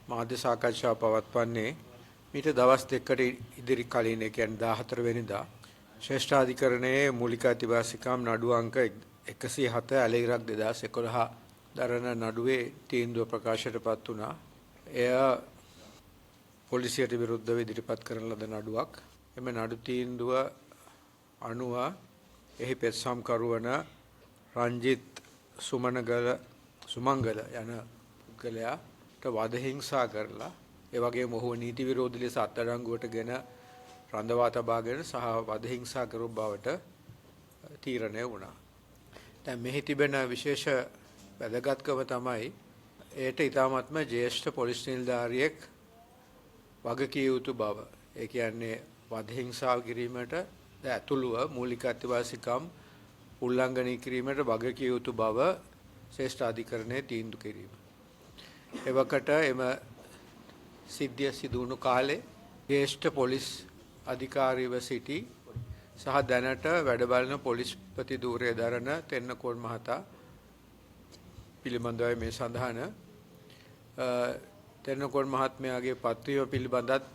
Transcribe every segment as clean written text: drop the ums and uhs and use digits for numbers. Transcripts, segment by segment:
මාධ්‍ය සාකච්ඡාව පවත්වන්නේ මීට දවස් දෙකකට ඉදිරි කලින් ඒ කියන්නේ 14 වෙනිදා ශ්‍රේෂ්ඨාධිකරණයේ මූලික අයිතිවාසිකම් නඩු අංක 107 ඇලයිරක් 2011 දරන නඩුවේ තීන්දුව ප්‍රකාශයටපත් වුණා. එය පොලිසියට විරුද්ධව ඉදිරිපත් කරන ලද නඩුවක්. එම නඩු තීන්දුව අනුව එහි පෙත්සම්කරු වන රංජිත් සුමංගල යන පුද්ගලයාට වද හිංසා කරලා ඒ වගේම ඔහු නීති විරෝධී ලෙස අත්අඩංගුවටගෙන රඳවා තබාගෙන සහ වද හිංසා කරු බවට තීරණය වුණා. දැන් මෙහි තිබෙන විශේෂ වැදගත්කම තමයි ඒට ඊටාත්ම ජ්‍යෙෂ්ඨ පොලිස් නිලධාරියෙක් වගකිය යුතු බව. ඒ කියන්නේ වද හිංසා කිරීමට ඇතුළුව මූලික අත්‍යවශ්‍යකම් උල්ලංඝනය කිරීමට වගකිය යුතු බව ශ්‍රේෂ්ඨ අධිකරණයේ තීන්දුව කිරීම. එවකට එම සිද්ධිය සිදු වුණු කාලේ ජ්‍යෙෂ්ඨ පොලිස් අධිකාරීව සිටි සහ දැනට වැඩ බලන පොලිස්පති ධූරය දරන තෙන්නකෝන් මහතා පිළිබඳවයි මේ සඳහන. තෙන්නකෝන් මහත්මයාගේ පත්වීම පිළිබඳත්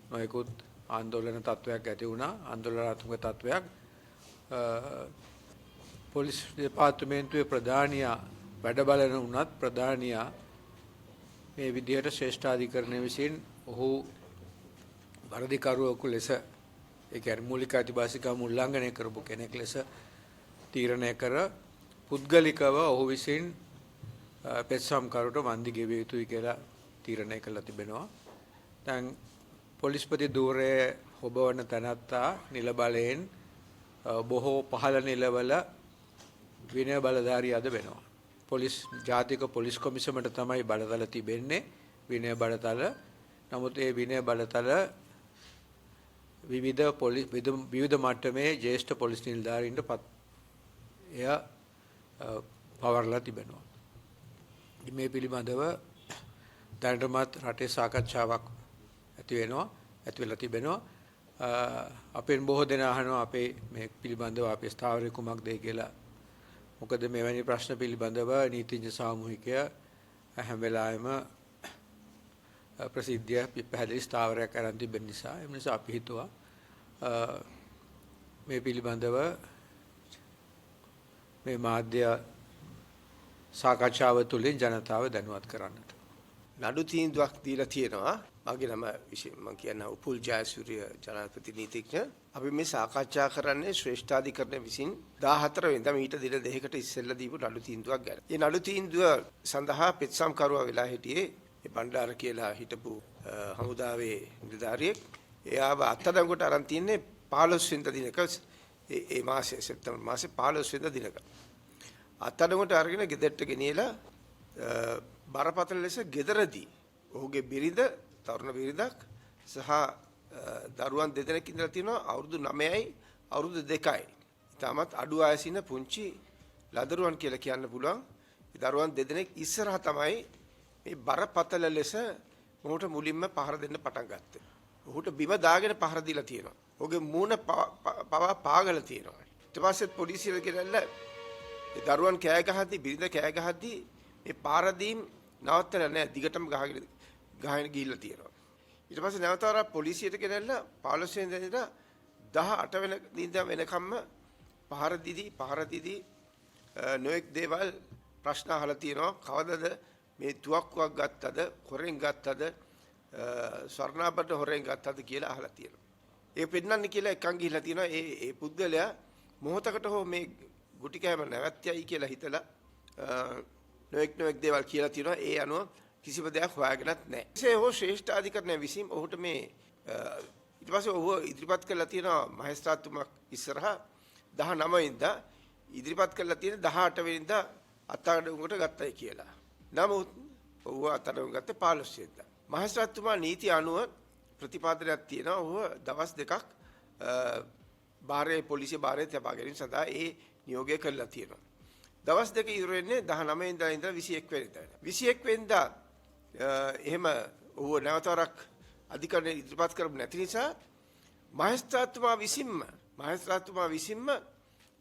නොයෙකුත් ආందోලන තත්වයක් ඇති වුණා. ආందోලනාත්මක තත්වයක්. පොලිස් දෙපාර්තමේන්තුවේ ප්‍රධානියා වැඩ බලන උනත් ප්‍රධානියා මේ විදිහට ශ්‍රේෂ්ඨාධිකරණය විසින් ඔහු වරදිකරුවෙකු ලෙස ඒ කියන්නේ මූලික අයිතිවාසිකම් උල්ලංඝනය කරපු කෙනෙක් ලෙස තීරණය කර පුද්ගලිකව ඔහු විසින් පෙත්සම්කරුට වන්දි ගෙවිය යුතුයි කියලා තීරණය කළා තිබෙනවා. දැන් පොලිස්පති ධූරයේ ඔබවන තැනැත්තා නිල බලයෙන් බොහෝ පහළ නිලවල විනය බලධාරී අද වෙනවා. ජාතික පොලිස් කොමිසමට තමයි බලතල තිබෙන්නේ විනය බලතල. නමුත් ඒ විනය බලතල විවිධ මට්ටමේ ජ්‍යෙෂ්ඨ පොලිස් නිලධාරීන්ට එය පවර්ලා තිබෙනවා. මේ පිළිබඳව දැනටමත් රටේ සාකච්ඡාවක් ඇති වෙලා තිබෙනවා. අපෙන් බොහෝ දෙනා අහනවා අපේ මේ පිළිබඳව අපේ ස්ථාවරය කුමක්ද කියලා. මොකද මෙවැනි ප්‍රශ්න පිළිබඳව නීතිඥ සාමූහිකය හැම වෙලාවෙම ප්‍රසිද්ධිය පැහැදිලි ස්ථාවරයක් අරන් තිබෙන නිසා ඒ නිසා අපි හිතුවා මේ පිළිබඳව මේ මාධ්‍ය සාකච්ඡාව තුළින් ජනතාව දැනුවත් කරන්නට. නඩු තීන්දුවක් දීලා තියෙනවා. මගේ නම මම කියන්නේ උපුල් ජයසූරිය ජනාධිපති නීතිඥ. අපි මේ සාකච්ඡා කරන්නේ ශ්‍රේෂ්ඨාධිකරණය විසින් 14 වෙනිදා මීට දින දෙකකට ඉස්සෙල්ලා දීපු නඩු තීන්දුවක් ගැන. මේ නඩු තීන්දුව සඳහා පෙත්සම්කරුවා වෙලා හිටියේ ඒ බණ්ඩාර කියලා හිටපු හමුදාවේ නිලධාරියෙක්. එයාව අත්අඩංගුවට අරන් තින්නේ 15 වෙනිදා දිනක ඒ මාසේ සැප්තැම්බර් මාසේ 15 වෙනිදා දිනක. අත්අඩංගුවට අරගෙන ගෙදරට ගෙනියලා බරපතල ලෙස ගෙදරදී ඔහුගේ බිරිඳ තරුණ බිරිඳක් සහ දරුවන් දෙදෙනෙක් ඉඳලා තියෙනවා අවුරුදු 9යි අවුරුදු 2යි. ඊටමත් අඩු ආයසින පුංචි ලදරුවන් කියලා කියන්න පුළුවන්. ඒ දරුවන් දෙදෙනෙක් ඉස්සරහා තමයි මේ බරපතල ලෙස මොහුට මුලින්ම පහර දෙන්න පටන් ගත්තේ. ඔහුට බිම දාගෙන පහර දීලා තියෙනවා. ඔහුගේ මූණ පවා පාගලා තියෙනවා. ඊට පස්සේ පොලිසියට ගෙනල්ලා ඒ දරුවන් කෑ ගහද්දි බිරිඳ කෑ ගහද්දි මේ පාරදීම් නවත්තලා නැහැ. දිගටම ගහගෙන ගිහිල්ලා තියෙනවා. ඊට පස්සේ නැවතවරක් පොලිසියට ගෙනල්ලා 15 වෙනිදා ඉඳලා 18 වෙනිදා වෙනකම්ම පහර දීදී නොඑක් දේවල් ප්‍රශ්න අහලා තියෙනවා. කවදද මේ තුවක්කුවක් ගත්තද, හොරෙන් ගත්තද, ස්වර්ණාභරණ හොරෙන් ගත්තද කියලා අහලා තියෙනවා. ඒක පෙන්නන්න කියලා එකන් ගිහිල්ලා තියෙනවා. ඒ පුද්ගලයා මොහොතකට හෝ මේ ගුටි කෑම නැවැත්යයි කියලා හිතලා නොඑක් දේවල් කියලා තියෙනවා. ඒ අනුව කිසිම දෙයක් හොයාගෙනත් නැහැ. එසේ හෝ ශ්‍රේෂ්ඨ අධිකරණය විසින් ඔහුට මේ ඊට පස්සේ ඔහු ඉදිරිපත් කළා තියෙනවා මහේස්ත්‍රාත්තුමා ඉස්සරහා 19 වෙනිදා ඉදිරිපත් කළා තියෙන 18 වෙනිදා අත්අඩංගුවට ගත්තයි කියලා. නමුත් ඔහු අත්අඩංගුවට ගත්තේ 15 වෙනිදා. මහේස්ත්‍රාත්තුමා නීති අනුව ප්‍රතිපාදනයක් තියෙනවා. ඔහු දවස් දෙකක් පොලිසිය භාරයේ තබා ගැනීම සඳහා ඒ නියෝගය කළා තියෙනවා. දවස් දෙක ඉවර වෙන්නේ 19 වෙනිදා ඉඳලා 21 වෙනිදා. 21 වෙනිදා එහෙම ඔහු නැවතවරක් අධිකරණය ඉදිරිපත් කරපු නැති නිසා මහේස්ත්‍රාත්තුමා විසින්ම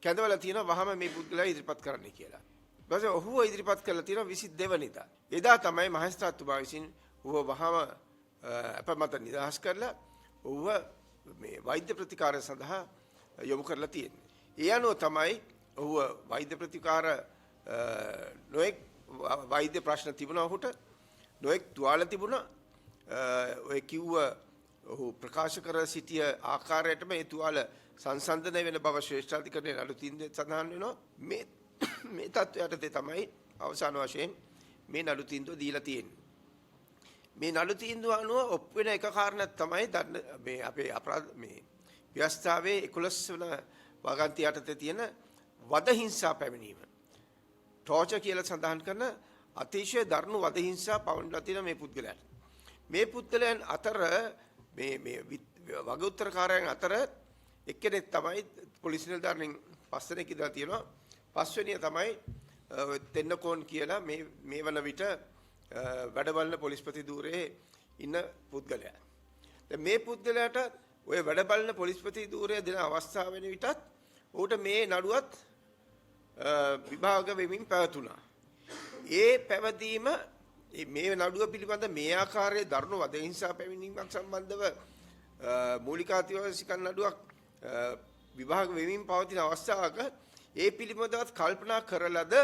කැඳවලා තියෙනවා වහම මේ පුද්ගලයා ඉදිරිපත් කරන්න කියලා. ඊපස්සේ ඔහුව ඉදිරිපත් කළා තියෙනවා 22 වෙනිදා. එදා තමයි මහේස්ත්‍රාත්තුමා විසින් ඌව වහම අපමත නිදහස් කරලා ඌව මේ වෛද්‍ය ප්‍රතිකාර සඳහා යොමු කරලා තියෙන්නේ. ඒ අනුව තමයි ඌව වෛද්‍ය ප්‍රතිකාර නොඑක් වෛද්‍ය ප්‍රශ්න තිබුණා ඔහුට. නොඑක් තුවාල තිබුණා. ඔය කිව්ව ඔහු ප්‍රකාශ කර සිටිය ආකාරයටම ඒ තුවාල සංසන්දනය වෙන බව ශ්‍රේෂ්ඨාධිකරණයේ නඩු තීන්දුවේ සඳහන් වෙනවා. මේ තත්ත්වයට තමයි අවසාන වශයෙන් මේ නඩු තීන්දුව දීලා තියෙන්නේ. මේ නඩු තීන්දුව අනුව ඔප්පු වෙන එක කාරණයක් තමයි මේ අපේ අපරාධ මේ ව්‍යවස්ථාවේ 11 වන වගන්ති යටතේ තියෙන වද හිංසා පැමිණීම. ටෝචර් කියලා සඳහන් කරන අතිශය දරුණු වද හිංසා පවන්ලා තියෙන මේ පුද්ගලයන්. මේ පුද්ගලයන් අතර මේ වග උත්තරකාරයන් අතර එක්කෙනෙක් තමයි පොලිස් නිලධාරීන් 5 දෙනෙක් ඉඳලා තියෙනවා. 5 වෙනිය තමයි තෙන්නකෝන් කියලා මේ වන විට වැඩබලන පොලිස්පති ධූරයේ ඉන්න පුද්ගලයා. දැන් මේ පුද්ගලයාට ඔය වැඩබලන පොලිස්පති ධූරය දෙන අවස්ථාව වෙන විටත් ඌට මේ නඩුවත් විභාග වෙමින් පැවතුණා. ඒ පැවතීම මේ නඩුව පිළිබඳ මේ ආකාරයේ දරුණු වද හිංසා පැමිණීමක් සම්බන්ධව මූලික අතිවාසිකම් නඩුවක් විභාග වෙමින් පවතින අවස්ථාවක ඒ පිළිබඳව කල්පනා කරලද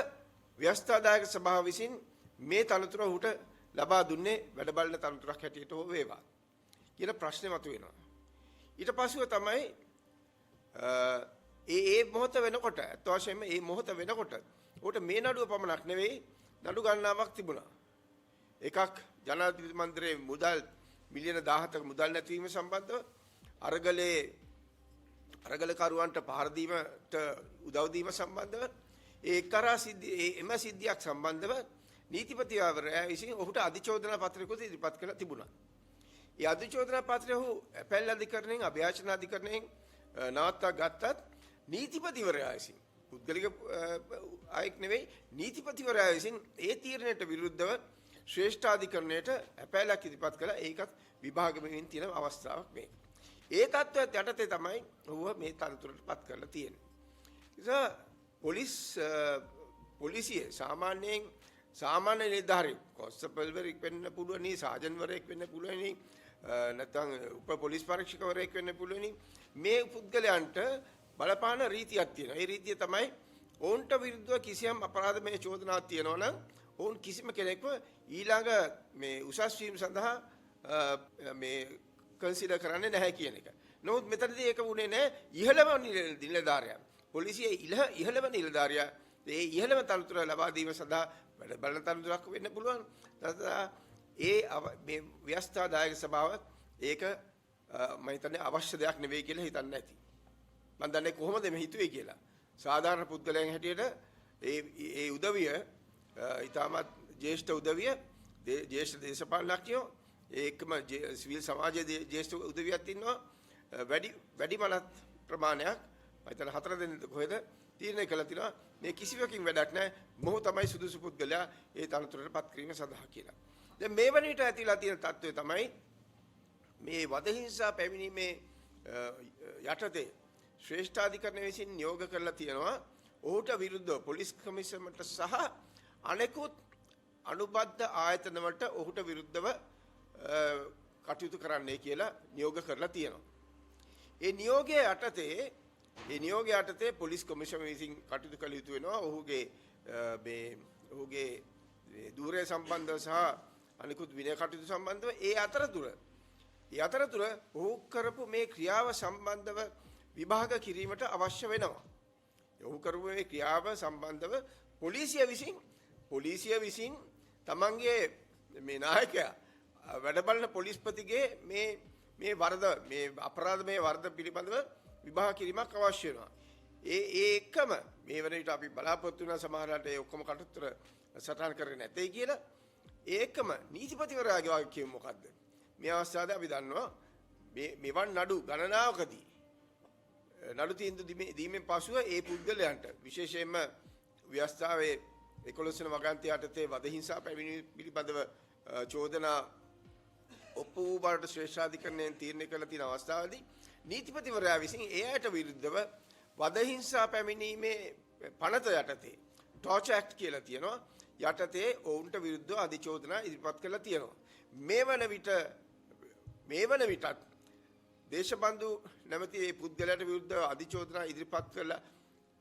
ව්‍යවස්ථාදායක සභාව විසින් මේ තනතුර ඔහුට ලබා දුන්නේ වැඩබලන තනතුරක් හැටියට හෝ වේවා කියන ප්‍රශ්නේ මතුවෙනවා. ඊට පස්ව තමයි ඒ මොහොත වෙනකොට අත් වශයෙන්ම මේ මොහොත වෙනකොට උට මේ නඩුව පමණක් නෙවෙයි නඩු ගණනාවක් තිබුණා. එකක් ජනාධිපති මන්දිරයේ මුදල් මිලියන 17ක මුදල් නැතිවීම සම්බන්ධව අරගලකරුවන්ට පහර දීමට උදව් දීම සම්බන්ධව ඒ එක්තරා එම සිද්ධියක් සම්බන්ධව නීතිපතිවරයා විසින් ඔහුට අධිචෝදනා පත්‍රයකුත් ඉදිරිපත් කළා තිබුණා. ඒ අධිචෝදනා පත්‍රය ඔහු අපෙල් අධිකරණයෙන් අභියාචන අධිකරණයෙන් නවත්වා ගත්තත් නීතිපතිවරයා විසින් පුද්ගලික ආයක නෙවෙයි නීතිපතිවරයා විසින් ඒ තීරණයට විරුද්ධව ශ්‍රේෂ්ඨාධිකරණයට අපෙලක් ඉදිරිපත් කළා. ඒකත් විභාග වෙමින් තියෙන අවස්ථාවක් මේක. ඒ තත්ත්වයට යටතේ තමයි ඔහුව මේ තනතුරටපත් කරලා තියෙන්නේ. නිසා පොලිසිය සාමාන්‍ය නිලධාරී කොන්ස්ටේබල්වරයෙක් වෙන්න පුළුවනි, සාජන්වරයෙක් වෙන්න පුළුවනි, නැත්නම් උප පොලිස් පරීක්ෂකවරයෙක් වෙන්න පුළුවනි. මේ පුද්ගලයන්ට බලපාන රීතියක් තියෙනවා. ඒ රීතිය තමයි ඔවුන්ට විරුද්ධව කිසියම් අපරාධමය චෝදනාවක් තියෙනවා නම් ඔවුන් කිසිම කෙනෙක්ව ඊළඟ මේ උසස් වීම සඳහා මේ කන්සිඩර් කරන්නේ නැහැ කියන එක. නමුත් මෙතනදී ඒක වුණේ නැහැ. ඉහළම නිලධාරියා පොලිසියේ ඉහළම නිලධාරියා ඒ ඉහළම තනතුර ලබා දීම සඳහා වැඩ බලන තනතුරක් වෙන්න පුළුවන්. ඒ මේ ව්‍යවස්ථාදායක සභාව ඒක මම හිතන්නේ අවශ්‍ය දෙයක් නෙවෙයි කියලා හිතන්නේ නැති. මම දන්නේ කොහොමද මේ හිතුවේ කියලා. සාධාරණ පුද්ගලයන් හැටියට ඒ උදවිය ඊටමත් ජ්‍යෙෂ්ඨ උදවිය ජ්‍යෙෂ්ඨ දේශපාලනඥයෝ ඒකම සිවිල් සමාජයේ ජ්‍යෙෂ්ඨ උදවියක් ඉන්නවා. වැඩි මනත් ප්‍රමාණයක් මම හිතන 4 දෙනෙක් කොහෙද තීරණය කළා තිනවා මේ කිසිවකින් වැඩක් නැහැ. මොහු තමයි සුදුසු පුද්ගලයා ඒ තනතුරටපත් කිරීම සඳහා කියලා. දැන් මේ වන විට ඇතිලා තියෙන තත්ත්වය තමයි මේ වද හිංසා පැමිණීමේ යටතේ ශ්‍රේෂ්ඨාධිකරණය විසින් නියෝග කරලා තියෙනවා ඔහුට විරුද්ධව පොලිස් කමිෂනර්ට සහ අනෙකුත් අනුබද්ධ ආයතන වලට ඔහුට විරුද්ධව කටයුතු කරන්නයි කියලා නියෝග කරලා තියෙනවා. ඒ නියෝගය යටතේ පොලිස් කොමිෂම විසින් කටයුතු කළ යුතු වෙනවා. ඔහුගේ ධූරය සම්බන්ධව සහ අනිකුත් විනය කටයුතු සම්බන්ධව ඒ අතරතුර ඔහු කරපු මේ ක්‍රියාව සම්බන්ධව විභාග කිරීමට අවශ්‍ය වෙනවා. ඔහු කරපු මේ ක්‍රියාව සම්බන්ධව පොලිසිය විසින් තමන්ගේ මේ නායකයා වැඩබලන පොලිස්පතිගේ මේ අපරාධමය වරද පිළිබඳව විභාග කිරීමක් අවශ්‍ය වෙනවා. ඒකම මේ වෙන විට අපි බලාපොරොත්තු වෙන සමහරවිට ඒ ඔක්කොම කටයුතු සටහන් කරගෙන නැtei කියලා ඒකම නීතිපතිවරයාගේ වාක්‍යය මොකද්ද? මේ අවස්ථාවේ අපි දන්නවා මෙවන් නඩු ගණනාවකදී නඩු තීන්දුව දීමෙන් පසුව ඒ පුද්ගලයන්ට විශේෂයෙන්ම ව්‍යවස්ථාවේ 11 වන වගන්ති යටතේ වද හිංසා පැමිණීම පිළිබඳව චෝදනා ඔප්පු වූ බවට ශ්‍රේෂ්ඨාධිකරණයෙන් තීරණය කළ තියෙන අවස්ථාවේදී නීතිපතිවරයා විසින් ඒ අයට විරුද්ධව වද හිංසා පැමිණීමේ පනත යටතේ ටෝචර් ඇක්ට් කියලා තියෙනවා. යටතේ ඔවුන්ට විරුද්ධව අධිචෝදනා ඉදිරිපත් කළා තියෙනවා. මේ වන විටත් දේශබන්දු නැමැති මේ පුද්ගලයාට විරුද්ධව අධිචෝදනා ඉදිරිපත් කරලා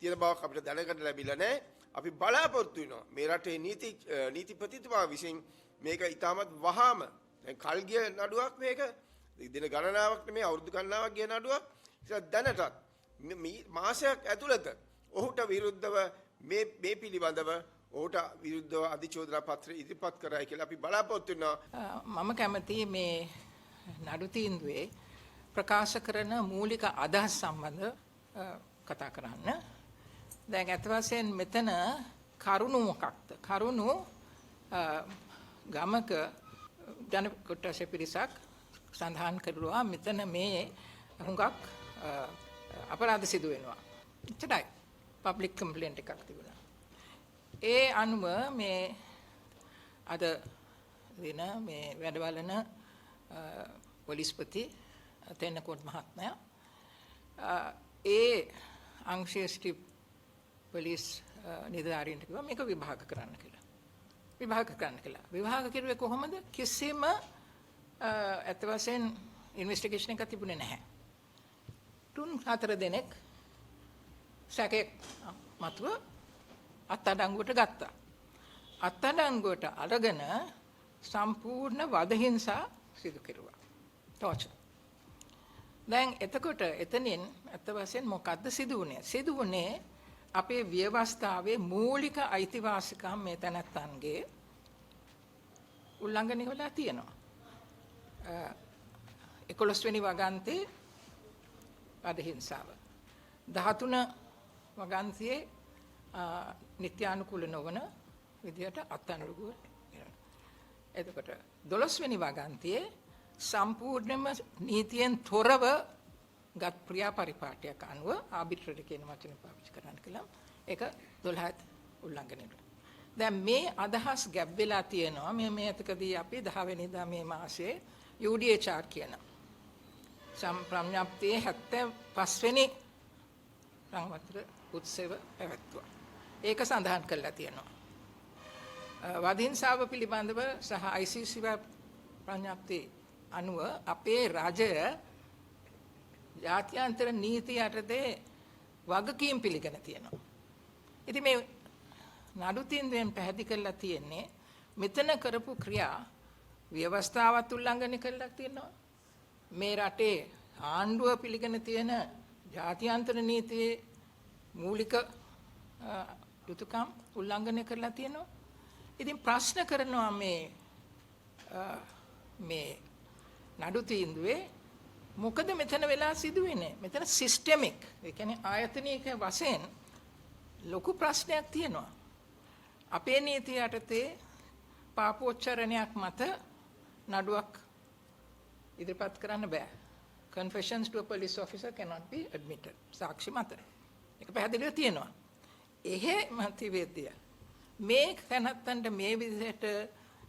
තියෙන බවක් අපිට දැනගන්න ලැබිලා නැහැ. අපි බලාපොරොත්තු වෙනවා මේ රටේ නීතිපතිතුමා විසින් මේක ඉතාමත් වහාම දැන් කල් ගිය නඩුවක් මේක දින ගණනාවක් නෙමෙයි අවුරුදු ගණනාවක් ගිය නඩුවක්. ඒක දැනටත් මාසයක් ඇතුළත ඔහුට විරුද්ධව මේ පිළිබඳව ඔහුට විරුද්ධව අධිචෝදනා පත්‍රය ඉදිරිපත් කරයි කියලා අපි බලාපොරොත්තු වෙනවා. මම කැමති මේ නඩු තීන්දුවේ ප්‍රකාශ කරන මූලික අදහස් සම්බන්ධ කතා කරන්න. දැන් අත් වශයෙන් මෙතන කරුණු මොකක්ද? කරුණු ගමක ජන කොටස පිරිසක් සඳහන් කරුවා මෙතන මේ හුඟක් අපරාධ සිදු වෙනවා. එච්චරයි. පබ්ලික් කම්ප්ලේන්ට් එකක් තිබුණා. ඒ අනුව මේ අද වෙන මේ වැඩවලන පොලිස්පති තෙන්නකෝට මහත්මයා ඒ අංශයේ සිටි පොලිස් නිලධාරීන්ට කිව්වා මේක විභාග කරන්න කියලා. විභාග කරුවේ කොහොමද? කිසිම අත් වශයෙන් ඉන්වෙස්ටිගේෂන් එකක් තිබුණේ නැහැ. 3-4 දෙනෙක් සැකයක් මතුව අත්අඩංගුවට ගත්තා. අත්අඩංගුවට අරගෙන සම්පූර්ණ වදහිංසා සිදු කෙරුවා. ටෝචර්. දැන් එතකොට එතනින් අත් වශයෙන් මොකද්ද සිදු වුණේ? සිදු වුණේ අපේ ව්‍යවස්ථාවේ මූලික අයිතිවාසිකම් මේ තැනැත්තන්ගේ උල්ලංඝනය වෙලා තියෙනවා. 11 වෙනි වගන්තියේ වදහිංසාව. 13 වගන්තියේ නිත්‍යානුකූල නොවන විදියට අත්අඩංගුව. එතකොට 12 වෙනි වගන්තියේ සම්පූර්ණයෙන්ම නීතියෙන් තොරව ගත් ක්‍රියා පරිපාටියක් අනුව ආබිට්‍රරි කියන වචනේ පාවිච්චි කරන්න කියලා ඒක 12 උල්ලංඝනය. දැන් මේ අදහස් ගැබ් වෙලා තියෙනවා මේ අතකදී අපි 10 වෙනිදා මේ මාසයේ UDHR කියන සම්ප්‍රඥාප්තියේ 75 වෙනි රංගපත්‍ර උත්සව පැවැත්වුවා. ඒක සඳහන් කරලා තියෙනවා. වදහිංසාව පිළිබඳව සහ ICC ප්‍රඥාප්ති අනුව අපේ රජය ජාත්‍යන්තර නීති යටතේ වගකීම් පිළිගෙන තියෙනවා. ඉතින් මේ නඩු තීන්දුවෙන් පැහැදිලි කරලා තියෙන්නේ මෙතන කරපු ක්‍රියා ව්‍යවස්ථාවත් උල්ලංඝනය කරලා තියෙනවා. මේ රටේ ආණ්ඩුව පිළිගෙන තියෙන ජාත්‍යන්තර නීතියේ මූලික යුතුකම් උල්ලංඝනය කරලා තියෙනවා. ඉතින් ප්‍රශ්න කරනවා මේ නඩු තීන්දුවේ මොකද මෙතන වෙලා සිදුවෙන්නේ? මෙතන සිස්ටමික්, ඒ කියන්නේ ආයතනික වශයෙන් ලොකු ප්‍රශ්නයක් තියෙනවා. අපේ නීතිය යටතේ පාපෝච්චරණයක් මත නඩුවක් ඉදිරිපත් කරන්න බෑ. Confessions to a police officer cannot be admitted. සාක්ෂි මත. ඒක පැහැදිලිව තියෙනවා. මන්තිවේද්‍ය මේ කනත්තන්ට මේ විදිහට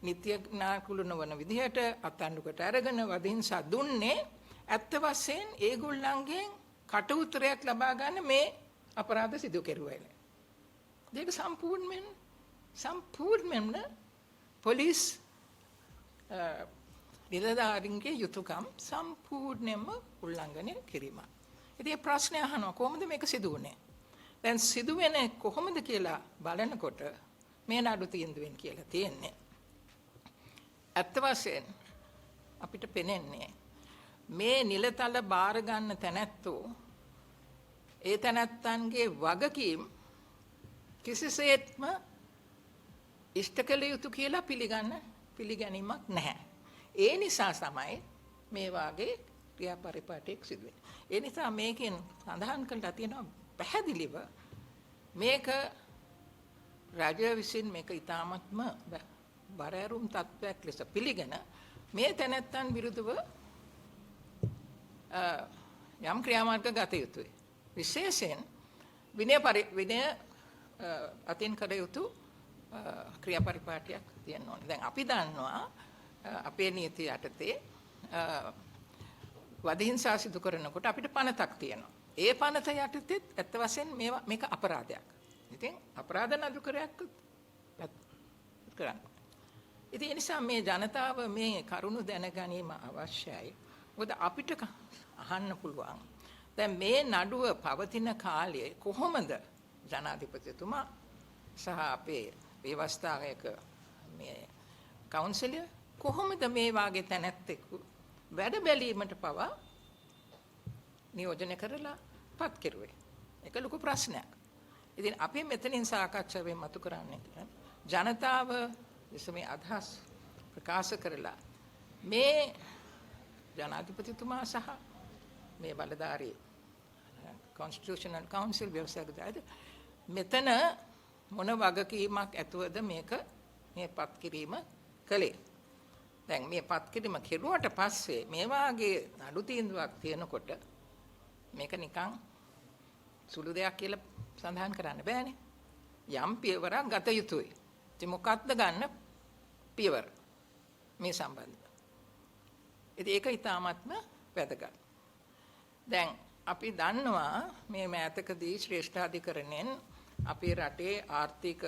නිත්‍ය නාකුළු නොවන විදිහට අත්අඩංගුවට අරගෙන වදහිංසා දුන්නේ ඇත්ත වශයෙන් ඒගොල්ලන්ගෙන් කට උතරයක් ලබා ගන්න මේ අපරාධ සිදු කෙරුවයිල. ඒක සම්පූර්ණයෙන්ම පොලිස් නිලධාරීන්ගේ යුතුයකම් සම්පූර්ණයෙන්ම උල්ලංඝනය කිරීම. ඉතින් ප්‍රශ්නය අහනවා කොහොමද මේක සිදු වුනේ? දැන් සිදු වෙන්නේ කොහොමද කියලා බලනකොට මේ නඩු තීන්දුවෙන් කියලා තියෙන්නේ. ඇත්ත වශයෙන් අපිට පෙනෙන්නේ මේ නිලතල බාර ගන්න තැනැත්තෝ ඒ තැනැත්තන්ගේ වගකීම් කිසිසේත්ම ඉෂ්ට කළ යුතු කියලා පිළිගැනීමක් නැහැ. ඒ නිසා තමයි මේ වාගේ ක්‍රියා පරිපාටියක් සිදු වෙන්නේ. ඒ නිසා මේකෙන් සඳහන් කරලා තියෙනවා පැහැදිලිව මේක රාජ්‍ය විසින් මේක ඊටාත්ම බරෑරුම් තත්ත්වයක් ලෙස පිළිගෙන මේ තැනැත්තන් විරුද්ධව යම් ක්‍රියාමාර්ග ගත යුතුයි. විශේෂයෙන් විනය අතින් කළ යුතු ක්‍රියා පරිපාටියක් තියෙන්න ඕනේ. දැන් අපි දන්නවා අපේ නීතිය යටතේ වදහිංසා සිදු කරනකොට අපිට පනතක් තියෙනවා. ඒ පනත යටතේ ඇත්ත වශයෙන් මේක අපරාධයක්. ඉතින් අපරාධ නඩුකරයක් කරන්න. ඉතින් ඒ නිසා මේ ජනතාව මේ කරුණු දැනගැනීම අවශ්‍යයි. මොකද අපිට අහන්න පුළුවන්. දැන් මේ නඩුව පවතින කාලයේ කොහොමද ජනාධිපතිතුමා සහ අපේ ව්‍යවස්ථායක මේ කවුන්සිලය කොහොමද මේ වාගේ තැනැත්තෙකු වැඩ බැලීමට පවා නියෝජනය කරලා පත් කෙරුවේ. ඒක ලොකු ප්‍රශ්නයක්. ඉතින් අපි මෙතනින් සාකච්ඡාවෙන් මතු කරන්නේ ජනතාව මේ අදහස් ප්‍රකාශ කරලා මේ ජනාධිපතිතුමා සහ මේ බලධාරී කොන්ස්ටිටියුෂනල් කවුන්සිල් ව්‍යවස්ථායක මෙතන මොන වගකීමක් ඇතුවද මේ පත් කිරීම කළේ. දැන් මේ පත් කිරීම කෙරුවට පස්සේ මේ වාගේ නඩු තීන්දුවක් තියෙනකොට මේක නිකන් සුළු දෙයක් කියලා සඳහන් කරන්න බෑනේ. යම් පියවරක් ගත යුතුයි. ඉතින් මොකක්ද ගන්න පියවර මේ සම්බන්ධව? ඉතින් ඒක ඉතාමත්ම වැදගත්. දැන් අපි දන්නවා මේ මෑතකදී ශ්‍රේෂ්ඨාධිකරණයෙන් අපේ රටේ ආර්ථික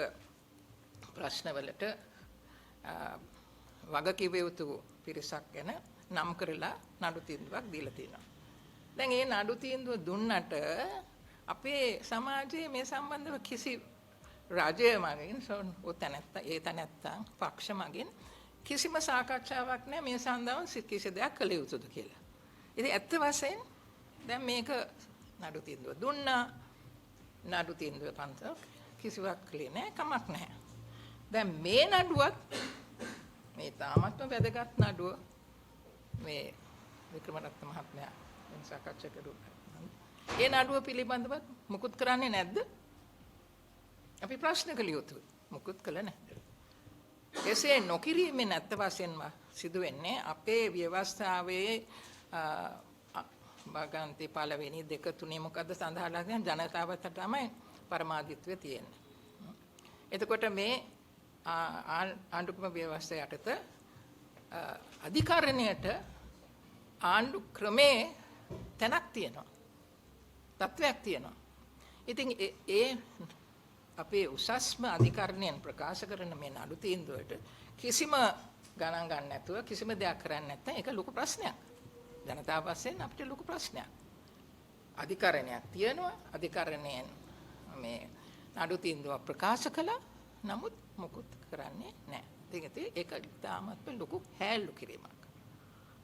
ප්‍රශ්නවලට වගකිව යුතු පිරිසක් ගැන නම් කරලා නඩු තීන්දුවක් දීලා තියෙනවා. දැන් මේ නඩු තීන්දුව දුන්නට අපේ සමාජයේ මේ සම්බන්ධව කිසි රජය මගින් ඒ තැනැත්තන් පක්ෂ මගින් කිසිම සාකච්ඡාවක් නැහැ මේ සඳහන් කිසි දෙයක් කළ යුතුද කියලා. ඉතින් ඇත්ත වශයෙන් දැන් මේක නඩු තීන්දුව දුන්නා. නඩු තීන්දුව පන්ත කිසිවක් කළේ නැහැ, කමක් නැහැ. දැන් මේ නඩුවත් මේ තාමත්ම වැදගත් නඩුව මේ වික්‍රමරත්න මහත්මයා සාකච්ඡා කරුවා. ඒ නඩුව පිළිබඳව මුකුත් කරන්නේ නැද්ද? අපි ප්‍රශ්න කළ යුතුයි. මුකුත් කළ නැද්ද? එසේ නොකිරීමෙන් ඇත්ත වශයෙන්ම සිදුවෙන්නේ අපේ ව්‍යවස්ථාවේ භාගන්ති පළවෙනි දෙක තුනේ මොකද්ද සඳහන්ලා තියෙන ජනතාවට තමයි පරමාධිත්වය තියෙන්නේ. එතකොට මේ ආණ්ඩුක්‍රම ව්‍යවස්ථය යටත අධිකරණයට ආණ්ඩු ක්‍රමේ තැනක් තියෙනවා. තත්වයක් තියෙනවා. ඉතින් ඒ අපේ උසස්ම අධිකරණයෙන් ප්‍රකාශ කරන මේ නඩු තීන්දුවට කිසිම ගණන් ගන්න නැතුව කිසිම දෙයක් කරන්නේ නැත්නම් ඒක ලොකු ප්‍රශ්නයක්. ජනතාව වශයෙන් අපිට ලොකු ප්‍රශ්නයක්. අධිකරණයක් තියෙනවා. අධිකරණයෙන් මේ නඩු තීන්දුව ප්‍රකාශ කළා. නමුත් මොකුත් කරන්නේ නැහැ. ඉතින් ඒක තාමත් ලොකු හැල්ලු කිරීමක්.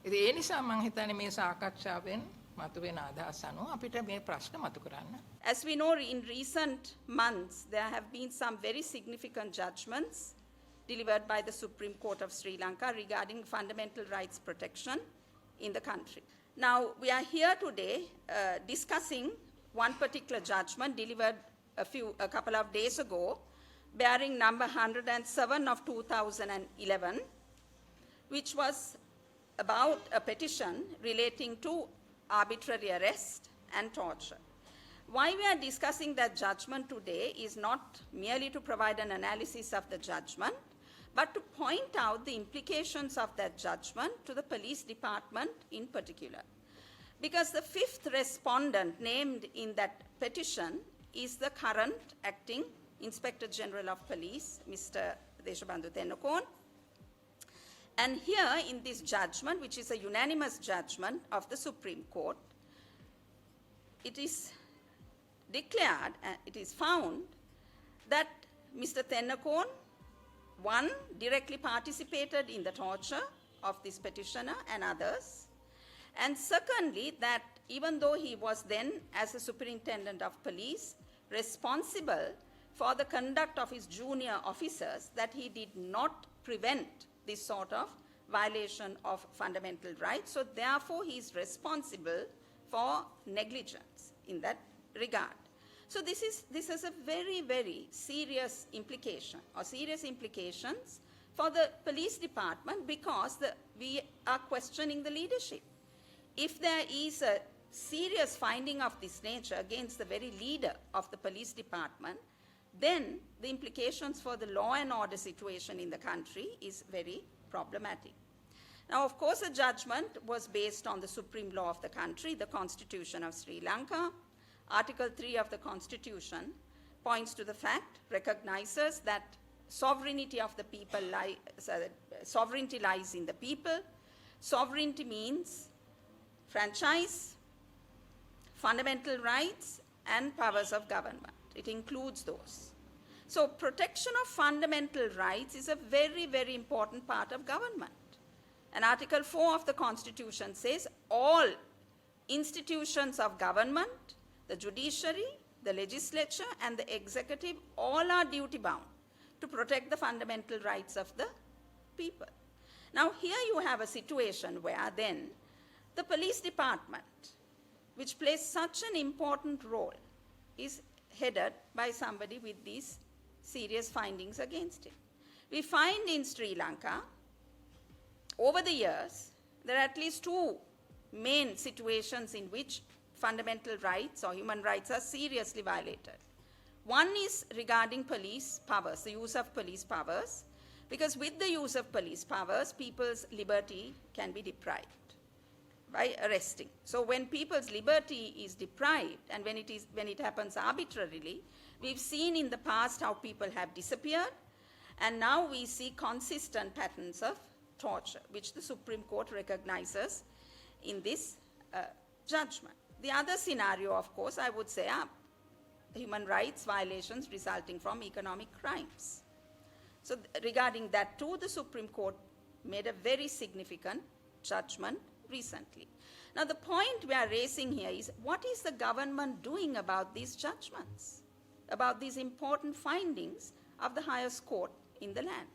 ඉතින් ඒ නිසා මම හිතන්නේ මේ සාකච්ඡාවෙන් මතුවෙන අදහස් අනුව අපිට මේ ප්‍රශ්න මතු කරන්න. As we know, in recent months, there have been some very significant judgments delivered by the Supreme Court of Sri Lanka regarding fundamental rights protection in the country. Now, we are here today discussing one particular judgment delivered a couple of days ago, bearing number 107 of 2011, which was about a petition relating to arbitrary arrest and torture. Why we are discussing that judgment today is not merely to provide an analysis of the judgment, but to point out the implications of that judgment to the police department in particular. Because the fifth respondent named in that petition is the current acting Inspector General of Police, Mr. Deshabandhu Tennakone. And here in this judgment, which is a unanimous judgment of the Supreme Court, it is declared, it is found that Mr. Tennakone, one, directly participated in the torture of this petitioner and others, and secondly, that even though he was then, as a superintendent of police, responsible for the conduct of his junior officers, that he did not prevent this sort of violation of fundamental rights. So therefore, he is responsible for negligence in that regard. So this has a very, very serious implication or serious implications for the police department because we are questioning the leadership. If there is a serious finding of this nature against the very leader of the police department, then the implications for the law and order situation in the country is very problematic. Now, of course, the judgment was based on the supreme law of the country, the Constitution of Sri Lanka. Article 3 of the Constitution points to the fact, recognizes that sovereignty of the people sovereignty lies in the people. Sovereignty means franchise, fundamental rights, and powers of government. It includes those. So protection of fundamental rights is a very, very important part of government. And Article 4 of the Constitution says all institutions of government, the judiciary, the legislature, and the executive, all are duty-bound to protect the fundamental rights of the people. Now, here you have a situation where then the police department, which plays such an important role, is headed by somebody with these serious findings against him. We find in Sri Lanka, over the years, there are at least two main situations in which fundamental rights or human rights are seriously violated. One is regarding police powers, the use of police powers, because with the use of police powers, people's liberty can be deprived by arresting. So when people's liberty is deprived, and when it happens arbitrarily, we've seen in the past how people have disappeared, and now we see consistent patterns of torture, which the Supreme Court recognizes in this judgment. The other scenario, of course, I would say are human rights violations resulting from economic crimes. So regarding that too, the Supreme Court made a very significant judgment recently. Now the point we are raising here is, what is the government doing about these judgments, about these important findings of the highest court in the land?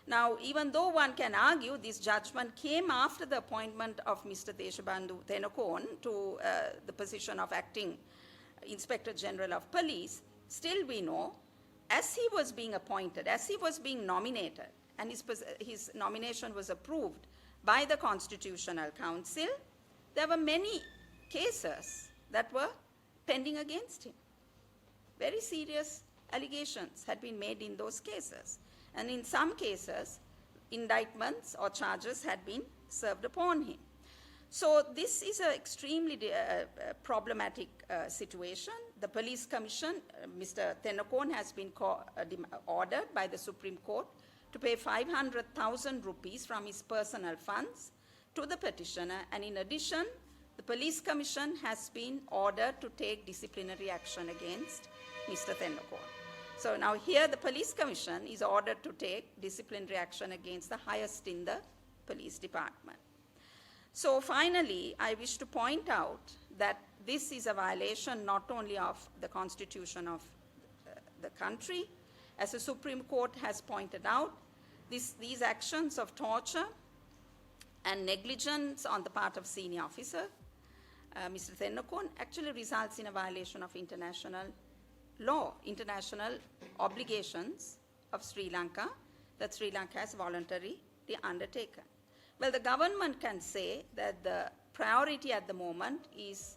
Now, even though one can argue this judgment came after the appointment of Mr. Deshabandhu Thenakone to the position of acting Inspector General of Police, still we know, as he was being appointed, as he was being nominated, and his nomination was approved by the Constitutional Council, there were many cases that were pending against him. Very serious allegations had been made in those cases. And in some cases, indictments or charges had been served upon him. So this is an extremely problematic situation. The Police Commission, Mr. Thenakone, has been ordered by the Supreme Court to pay 500,000 rupees from his personal funds to the petitioner, and in addition, the Police Commission has been ordered to take disciplinary action against Mr. Thenakone. So now here the Police Commission is ordered to take disciplinary action against the highest in the police department. So finally, I wish to point out that this is a violation not only of the Constitution of the country. As the Supreme Court has pointed out, these actions of torture and negligence on the part of senior officer, Mr. Thenakone, actually results in a violation of international law, international obligations of Sri Lanka that Sri Lanka has voluntarily undertaken. Well, the government can say that the priority at the moment is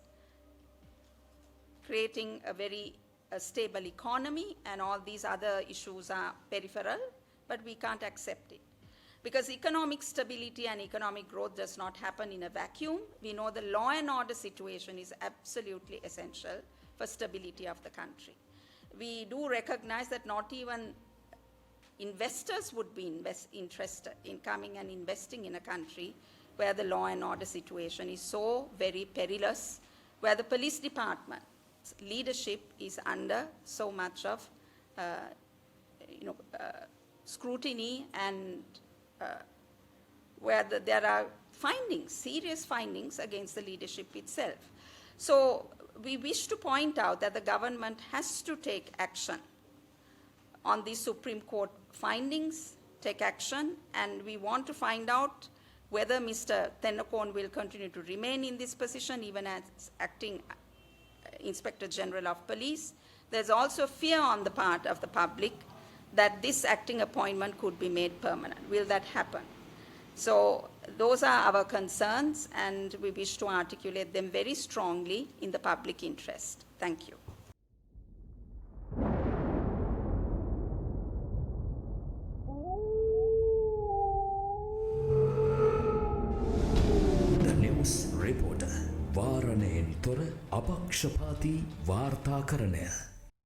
creating a very stable economy, and all these other issues are peripheral, but we can't accept it. Because economic stability and economic growth does not happen in a vacuum. We know the law and order situation is absolutely essential for stability of the country. We do recognize that not even investors would be interested in coming and investing in a country where the law and order situation is so very perilous, where the police department's leadership is under so much of scrutiny, and where there are findings, serious findings against the leadership itself. So we wish to point out that the government has to take action on these Supreme Court findings, take action, and we want to find out whether Mr. Thenakone will continue to remain in this position even as acting Inspector General of Police. There's also fear on the part of the public that this acting appointment could be made permanent. Will that happen? So those are our concerns, and we wish to articulate them very strongly in the public interest. Thank you. The News Reporter. වාරණයෙන් තොර අපක්ෂපාතී වාර්තාකරණය.